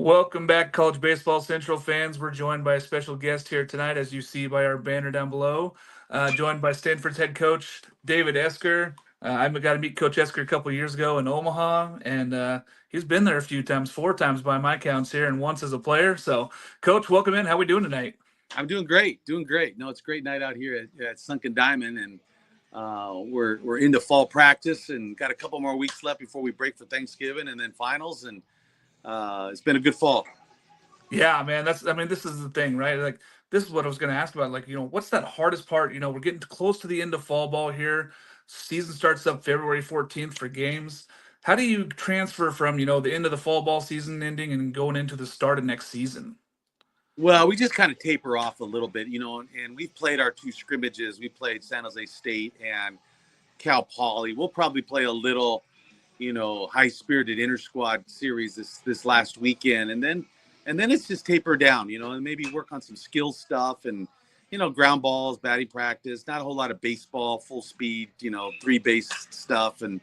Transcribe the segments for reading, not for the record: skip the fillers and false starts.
Welcome back, College Baseball Central fans. We're joined by a special guest here tonight, as you see by our banner down below. Joined by Stanford's head coach, David Esker. I got to meet Coach Esker a couple years ago in Omaha, and he's been there a few times, 4 times by my counts here, and once as a player. So, Coach, welcome in. How we doing tonight? I'm doing great, doing great. No, it's a great night out here at Sunken Diamond, and we're into fall practice and got a couple more weeks left before we break for Thanksgiving and then finals, and it's been a good fall. Yeah, man. This is the thing, right? Like, this is what I was going to ask about. Like, what's that hardest part? We're getting close to the end of fall ball here. Season starts up February 14th for games. How do you transfer from, the end of the fall ball season ending and going into the start of next season? Well, we just kind of taper off a little bit, and we've played our two scrimmages. We played San Jose State and Cal Poly. We'll probably play a little, high-spirited inter-squad series this last weekend, and then it's just taper down, and maybe work on some skill stuff and, ground balls, batting practice, not a whole lot of baseball, full speed, three base stuff, and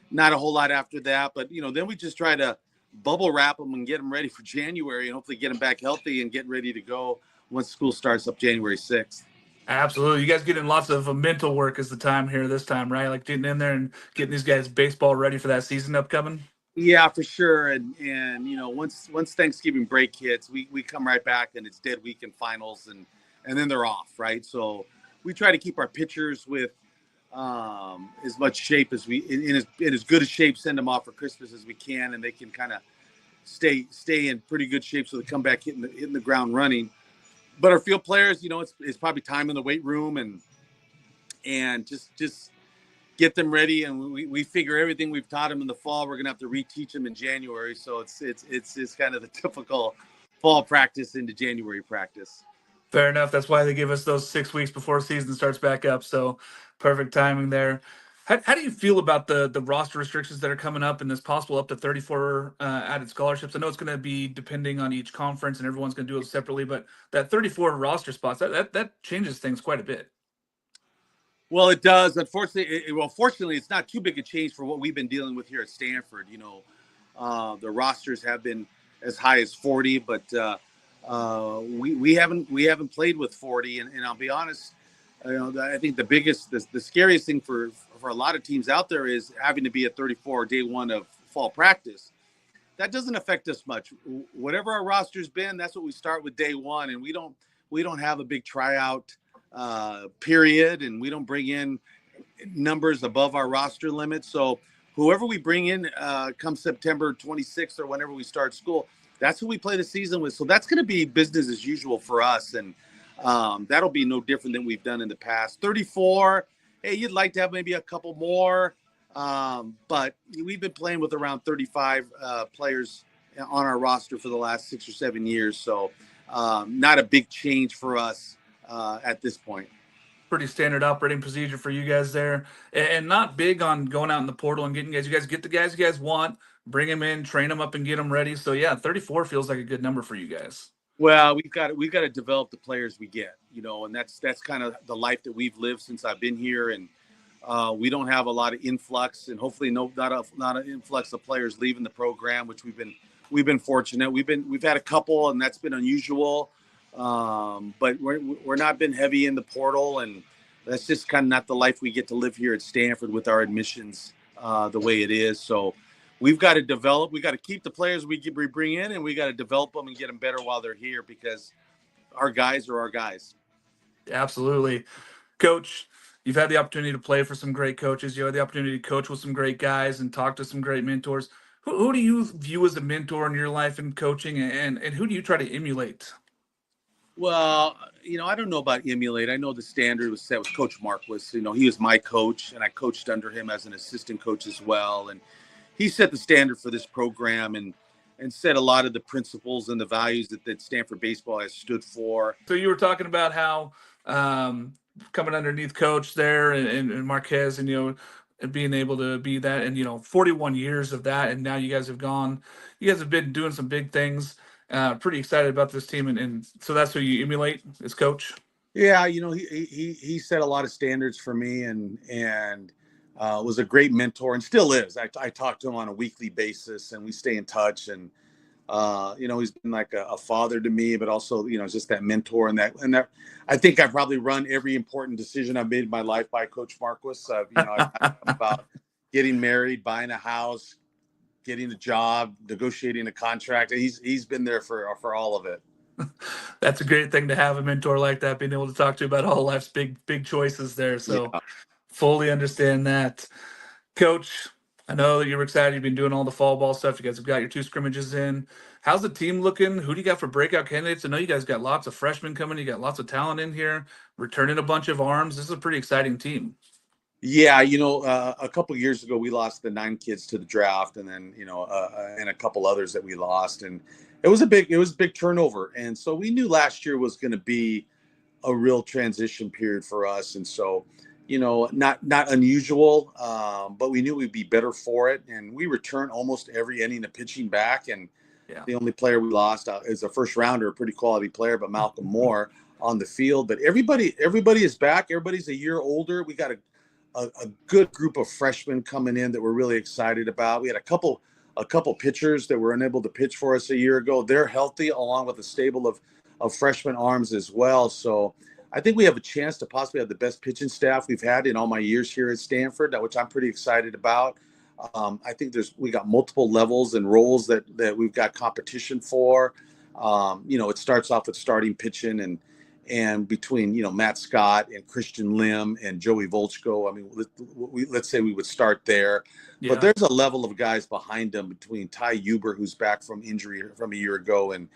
not a whole lot after that. But, then we just try to bubble wrap them and get them ready for January and hopefully get them back healthy and get ready to go once school starts up January 6th. Absolutely. You guys getting lots of mental work as the time here this time, right? Like getting in there and getting these guys baseball ready for that season upcoming. Yeah, for sure. And once Thanksgiving break hits, we come right back and it's dead weekend finals and then they're off, right? So we try to keep our pitchers with as much shape as we in as good a shape, send them off for Christmas as we can, and they can kind of stay in pretty good shape so they come back hitting the ground running. But our field players, it's probably time in the weight room and just get them ready. And we figure everything we've taught them in the fall, we're gonna have to reteach them in January. So it's kind of the typical fall practice into January practice. Fair enough. That's why they give us those 6 weeks before season starts back up. So perfect timing there. How do you feel about the roster restrictions that are coming up and this possible up to 34 added scholarships? I know it's going to be depending on each conference and everyone's going to do it separately, but that 34 roster spots, that changes things quite a bit. Well, it does. Unfortunately, fortunately, it's not too big a change for what we've been dealing with here at Stanford. The rosters have been as high as 40, but we haven't played with 40. And I'll be honest, I think the scariest thing for a lot of teams out there is having to be at 34 day one of fall practice. That doesn't affect us much. Whatever our roster's been, that's what we start with day one, and we don't have a big tryout period, and we don't bring in numbers above our roster limit. So whoever we bring in come September 26th or whenever we start school, that's who we play the season with. So that's going to be business as usual for us, and that'll be no different than we've done in the past. 34, hey, you'd like to have maybe a couple more, but we've been playing with around 35 players on our roster for the last 6 or 7 years. So not a big change for us at this point. Pretty standard operating procedure for you guys there, and not big on going out in the portal and getting guys. You guys get the guys you guys want, bring them in, train them up, and get them ready. So yeah, 34 feels like a good number for you guys. Well, we've got to develop the players we get, and that's kind of the life that we've lived since I've been here, and we don't have a lot of influx, and hopefully not an influx of players leaving the program, which we've been fortunate. We've had a couple, and that's been unusual. But we're not been heavy in the portal, and that's just kind of not the life we get to live here at Stanford with our admissions the way it is. So we've got to develop. We got to keep the players we bring in, and we got to develop them and get them better while they're here, because our guys are our guys. Absolutely. Coach, you've had the opportunity to play for some great coaches. You had the opportunity to coach with some great guys and talk to some great mentors. Who do you view as a mentor in your life in coaching, and who do you try to emulate? Well, I don't know about emulate. I know the standard was set with Coach Marquis. He was my coach, and I coached under him as an assistant coach as well. And he set the standard for this program and set a lot of the principles and the values that Stanford baseball has stood for. So you were talking about how coming underneath Coach there and Marquez, and being able to be that, and 41 years of that, and now you guys have been doing some big things. Pretty excited about this team, and so that's who you emulate as coach. Yeah, he set a lot of standards for me, and was a great mentor, and still is. I talk to him on a weekly basis, and we stay in touch. And He's been like a father to me, but also, just that mentor and that I think I've probably run every important decision I've made in my life by Coach Marquis. I've about getting married, buying a house, getting a job, negotiating a contract. He's been there for all of it. That's a great thing to have a mentor like that, being able to talk to about all life's big choices there. So Yeah. fully understand that. Coach, I know that you're excited. You've been doing all the fall ball stuff. You guys have got your two scrimmages in. How's the team looking? Who do you got for breakout candidates? I know you guys got lots of freshmen coming. You got lots of talent in here, returning a bunch of arms. This is a pretty exciting team. Yeah, a couple of years ago we lost the 9 kids to the draft, and then and a couple others that we lost, and it was a big turnover, and so we knew last year was going to be a real transition period for us, and so not unusual, but we knew we'd be better for it, and we returned almost every inning of pitching back, and Yeah. the only player we lost is a first rounder, a pretty quality player, but Malcolm Moore on the field. But everybody is back. Everybody's a year older. We got a good group of freshmen coming in that we're really excited about. We had a couple pitchers that were unable to pitch for us a year ago. They're healthy, along with a stable of freshman arms as well. So I think we have a chance to possibly have the best pitching staff we've had in all my years here at Stanford, which I'm pretty excited about. I think we got multiple levels and roles that we've got competition for. It starts off with starting pitching and between Matt Scott and Christian Lim and Joey Volchko. I mean, let's say we would start there, but there's a level of guys behind them between Ty Huber, who's back from injury from a year ago, and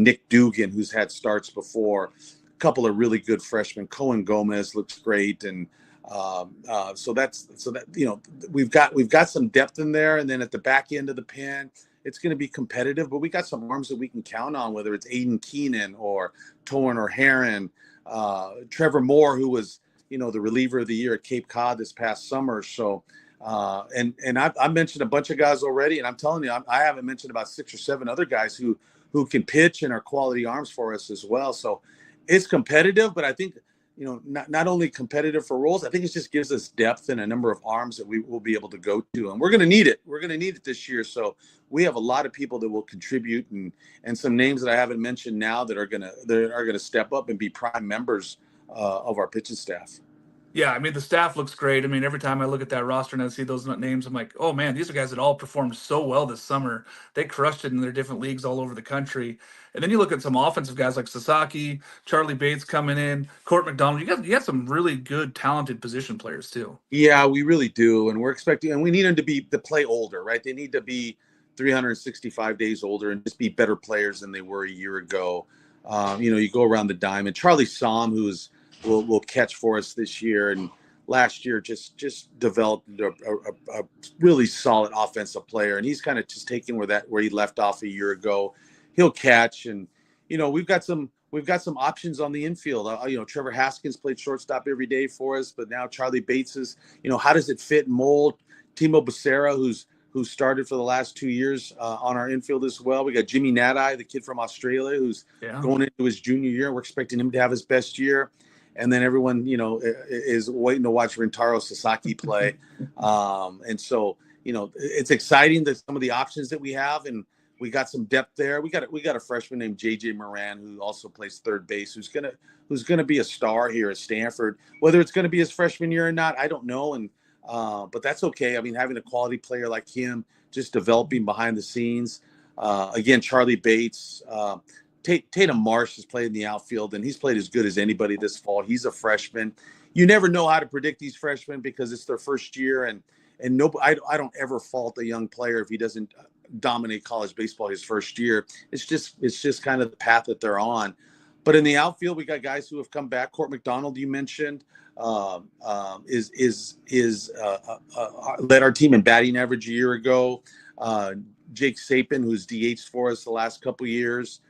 Nick Dugan, who's had starts before. A couple of really good freshmen. Cohen Gomez looks great, and so we've got some depth in there, and then at the back end of the pen, it's going to be competitive, but we got some arms that we can count on, whether it's Aiden Keenan or Torrin or Heron, Trevor Moore, who was, the reliever of the year at Cape Cod this past summer. So, and I've mentioned a bunch of guys already, and I'm telling you, I haven't mentioned about 6 or 7 other guys who can pitch and are quality arms for us as well. So it's competitive, but I think, not only competitive for roles, I think it just gives us depth and a number of arms that we will be able to go to, and we're going to need it. We're going to need it this year. So we have a lot of people that will contribute, and some names that I haven't mentioned now that are going to step up and be prime members of our pitching staff. Yeah, I mean, the staff looks great. I mean, every time I look at that roster and I see those names, I'm like, oh man, these are guys that all performed so well this summer. They crushed it in their different leagues all over the country. And then you look at some offensive guys like Sasaki, Charlie Bates coming in, Court McDonald. You got some really good, talented position players too. Yeah, we really do, and we're expecting, and we need them to play older, right? They need to be 365 days older and just be better players than they were a year ago. You go around the diamond. Charlie Som, will catch for us this year, and last year just developed a really solid offensive player, and he's kind of just taking where he left off a year ago. He'll catch, and we've got some options on the infield. Trevor Haskins played shortstop every day for us, but now Charlie Bates is, how does it fit and mold? Timo Becerra, who started for the last 2 years on our infield as well. We got Jimmy Nadai, the kid from Australia, who's going into his junior year. We're expecting him to have his best year. And then everyone, is waiting to watch Rintaro Sasaki play. And so, it's exciting that some of the options that we have, and we got some depth there. We got a freshman named JJ Moran, who also plays third base, who's gonna be a star here at Stanford. Whether it's gonna be his freshman year or not, I don't know. And but that's okay. I mean, having a quality player like him, just developing behind the scenes. Again, Charlie Bates. Tatum Marsh has played in the outfield, and he's played as good as anybody this fall. He's a freshman. You never know how to predict these freshmen because it's their first year, and I don't ever fault a young player if he doesn't dominate college baseball his first year. It's just kind of the path that they're on. But in the outfield, we got guys who have come back. Court McDonald, you mentioned, led our team in batting average a year ago. Jake Sapin, who's DH'd for us the last couple years.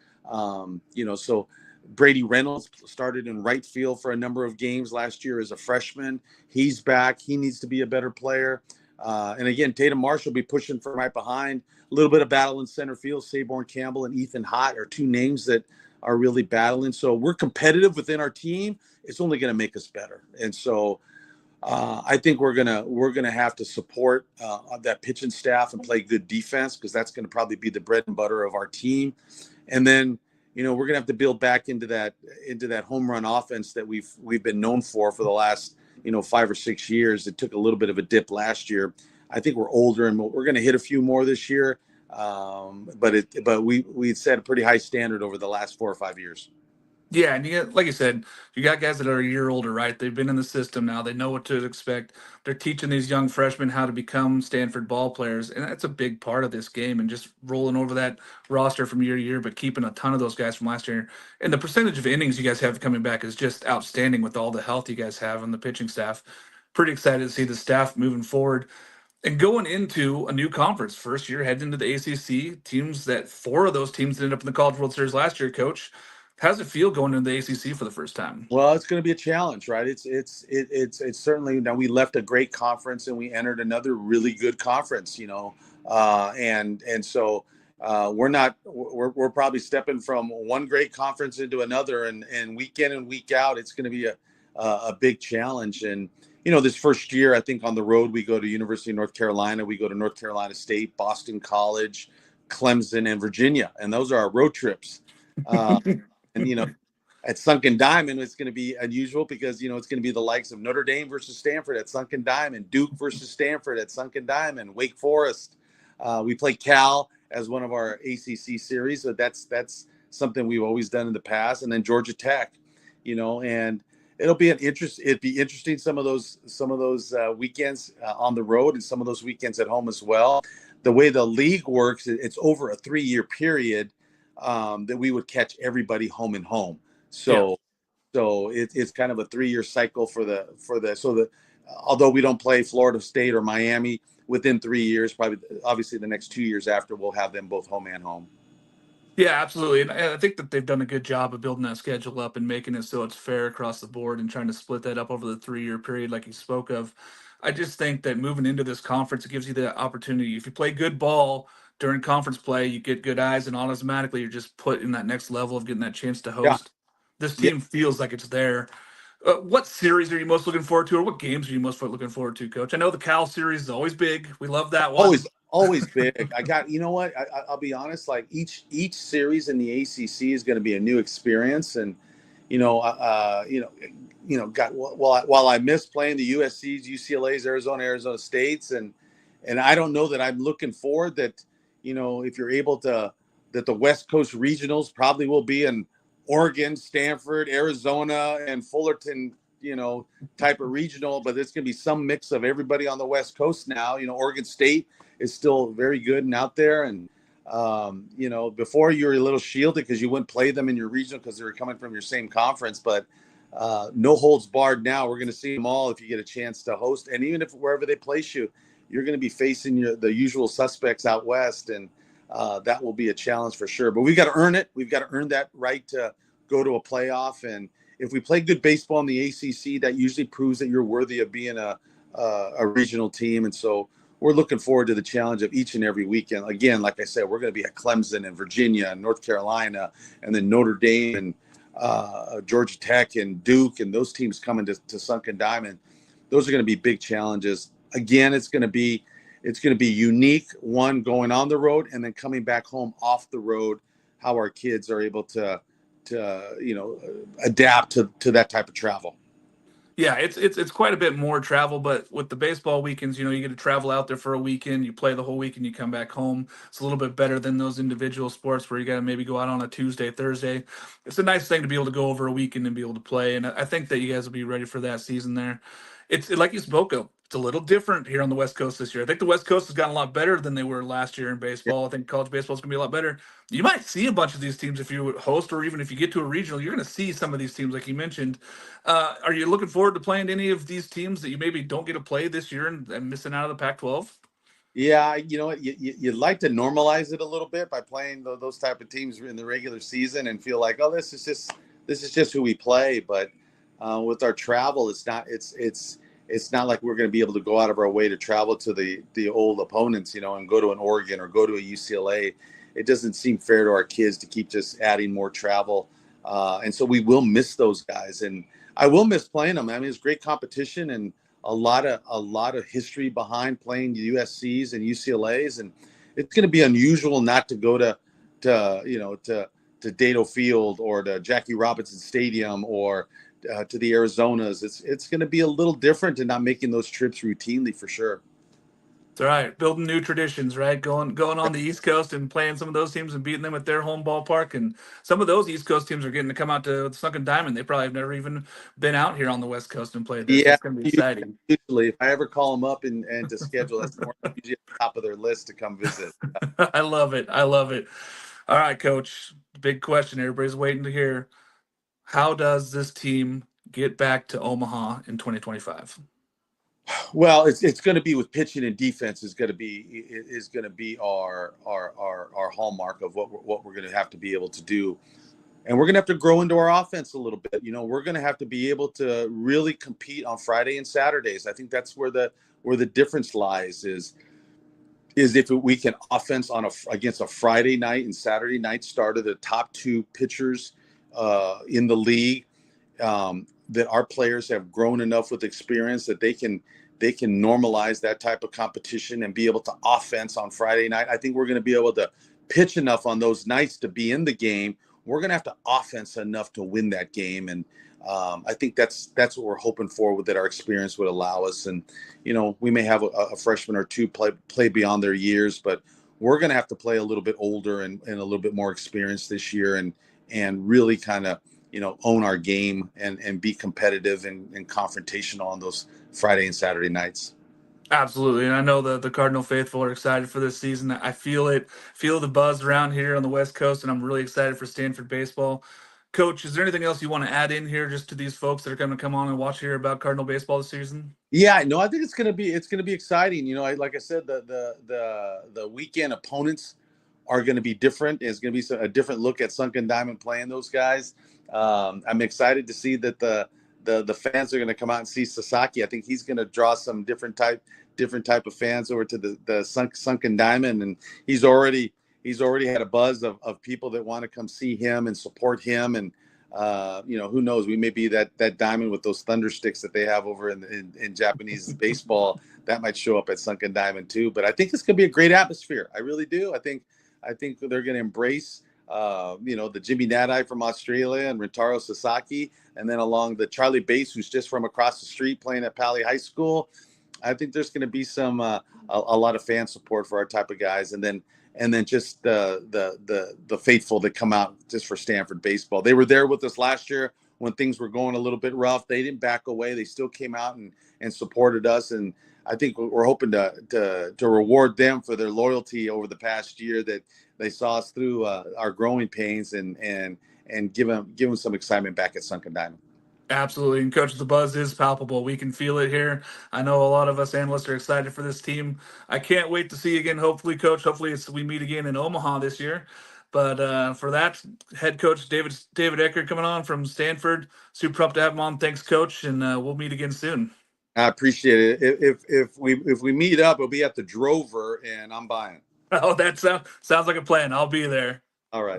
So Brady Reynolds started in right field for a number of games last year as a freshman. He's back. He needs to be a better player. And again, Tatum Marsh will be pushing from right behind. A little bit of battle in center field. Saborn Campbell and Ethan Hott are 2 names that are really battling. So we're competitive within our team. It's only going to make us better. And so I think we're gonna have to support that pitching staff and play good defense, because that's going to probably be the bread and butter of our team. And then, we're gonna have to build back into that home run offense that we've been known for the last 5 or 6 years. It took a little bit of a dip last year. I think we're older and we're going to hit a few more this year. But we set a pretty high standard over the last 4 or 5 years. Yeah, and like you said, you got guys that are a year older, right? They've been in the system now. They know what to expect. They're teaching these young freshmen how to become Stanford ball players, and that's a big part of this game. And just rolling over that roster from year to year, but keeping a ton of those guys from last year. And the percentage of innings you guys have coming back is just outstanding with all the health you guys have on the pitching staff. Pretty excited to see the staff moving forward. And going into a new conference, first year heading into the ACC, teams that 4 of those teams ended up in the College World Series last year, Coach. How's it feel going into the ACC for the first time? Well, it's going to be a challenge, right? It's certainly, now we left a great conference and we entered another really good conference, and so we're probably stepping from one great conference into another, and week in and week out, it's going to be a big challenge. And this first year, I think on the road, we go to University of North Carolina, we go to North Carolina State, Boston College, Clemson, and Virginia, and those are our road trips. And at Sunken Diamond, it's going to be unusual because it's going to be the likes of Notre Dame versus Stanford at Sunken Diamond, Duke versus Stanford at Sunken Diamond, Wake Forest. We play Cal as one of our ACC series, so that's something we've always done in the past, and then Georgia Tech, and it'd be interesting some of those weekends on the road and some of those weekends at home as well. The way the league works, it's over a 3-year period that we would catch everybody home and home. So it's kind of a 3-year cycle although we don't play Florida State or Miami within 3 years, probably obviously the next 2 years after, we'll have them both home and home. Yeah, absolutely. And I think that they've done a good job of building that schedule up and making it so it's fair across the board and trying to split that up over the 3-year period, like you spoke of. I just think that moving into this conference, it gives you the opportunity. If you play good ball during conference play, you get good eyes, and automatically you're just put in that next level of getting that chance to Yeah. host. This Yeah. team feels like it's there. What series are you most looking forward to, or what games are you most looking forward to, Coach? I know the Cal series is always big. We love that one. Always big. What? I'll be honest. Like each series in the ACC is going to be a new experience, and while I miss playing the USC's, UCLA's, Arizona State's, and I don't know that I'm looking forward that, if you're able to, that the West Coast regionals probably will be in Oregon, Stanford, Arizona, and Fullerton, type of regional, but there's going to be some mix of everybody on the West Coast now. Oregon State is still very good and out there. And, before you were a little shielded because you wouldn't play them in your regional because they were coming from your same conference, but no holds barred now. We're going to see them all if you get a chance to host. And even if wherever they place you, you're going to be facing the usual suspects out West. And that will be a challenge for sure. But we've got to earn it. We've got to earn that right to go to a playoff. And if we play good baseball in the ACC, that usually proves that you're worthy of being a regional team. And so we're looking forward to the challenge of each and every weekend. Again, like I said, we're going to be at Clemson and Virginia and North Carolina, and then Notre Dame and Georgia Tech and Duke, and those teams coming to Sunken Diamond. Those are going to be big challenges. Again, it's going to be unique, one, going on the road and then coming back home off the road, how our kids are able to adapt to that type of travel. Yeah, it's quite a bit more travel, but with the baseball weekends, you get to travel out there for a weekend, you play the whole weekend, you come back home. It's a little bit better than those individual sports where you got to maybe go out on a Tuesday, Thursday. It's a nice thing to be able to go over a weekend and be able to play, and I think that you guys will be ready for that season there. It's like you spoke of. It's a little different here on the West Coast this year. I think the West Coast has gotten a lot better than they were last year in baseball. I think college baseball is going to be a lot better. You might see a bunch of these teams if you host, or even if you get to a regional, you're going to see some of these teams like you mentioned. Are you looking forward to playing any of these teams that you maybe don't get to play this year and missing out of the Pac-12? Yeah, you know what? You'd like to normalize it a little bit by playing those type of teams in the regular season and feel like, oh, this is just who we play. But with our travel, it's not like we're going to be able to go out of our way to travel to the old opponents, and go to an Oregon or go to a UCLA. It doesn't seem fair to our kids to keep just adding more travel, and so we will miss those guys. And I will miss playing them. I mean, it's great competition, and a lot of history behind playing USC's and UCLA's, and it's going to be unusual not to go to Dado Field or to Jackie Robinson Stadium or to the Arizonas. It's going to be a little different and not making those trips routinely for sure. It's all right. Building new traditions, right? Going on the East Coast and playing some of those teams and beating them at their home ballpark. And some of those East Coast teams are getting to come out to Sunken Diamond. They probably have never even been out here on the West Coast and played there. So Yeah, it's going to be exciting. usually if I ever call them up and to schedule, that's usually at the top of their list to come visit. I love it. I love it. All right, Coach. Big question. Everybody's waiting to hear. How does this team get back to Omaha in 2025? Well, it's going to be with pitching and defense is going to be our hallmark of what we're going to have to be able to do, and we're going to have to grow into our offense a little bit. We're going to have to be able to really compete on Friday and Saturdays. I think that's where the difference lies. Is if we can offense against a Friday night and Saturday night start of the top two pitchers in the league. That our players have grown enough with experience that they can normalize that type of competition and be able to offense on Friday night. I think we're going to be able to pitch enough on those nights to be in the game. We're going to have to offense enough to win that game. And I think that's what we're hoping for, that our experience would allow us. And, we may have a freshman or two play beyond their years, but we're going to have to play a little bit older and a little bit more experienced this year and really kind of, own our game and be competitive and confrontational on those Friday and Saturday nights. Absolutely. And I know the Cardinal faithful are excited for this season. I feel it, feel the buzz around here on the West Coast, and I'm really excited for Stanford baseball. Coach, is there anything else you want to add in here just to these folks that are going to come on and watch here about Cardinal baseball this season? Yeah, no, I think it's gonna be exciting. Like I said, the weekend opponents are going to be different. It's going to be a different look at Sunken Diamond playing those guys. I'm excited to see that the fans are going to come out and see Sasaki. I think he's going to draw some different type of fans over to the Sunken Diamond, and he's already had a buzz of people that want to come see him and support him. And who knows, we may be that diamond with those thunder sticks that they have over in Japanese baseball that might show up at Sunken Diamond too. But I think it's going to be a great atmosphere. I really do. I think they're going to embrace, the Jimmy Nadai from Australia and Rintaro Sasaki, and then along the Charlie Bates, who's just from across the street playing at Pali High School. I think there's going to be some a lot of fan support for our type of guys, and then just the faithful that come out just for Stanford baseball. They were there with us last year when things were going a little bit rough. They didn't back away. They still came out and supported us, and I think we're hoping to reward them for their loyalty over the past year, that they saw us through our growing pains and give them some excitement back at Sunken Diamond. Absolutely. And Coach, the buzz is palpable. We can feel it here. I know a lot of us analysts are excited for this team. I can't wait to see you again. Hopefully, Coach, we meet again in Omaha this year. But for that, head coach David Ecker coming on from Stanford. Super pumped to have him on. Thanks, Coach, and we'll meet again soon. I appreciate it. If we meet up, it'll be at the Drover, and I'm buying. Oh, that sounds like a plan. I'll be there. All right.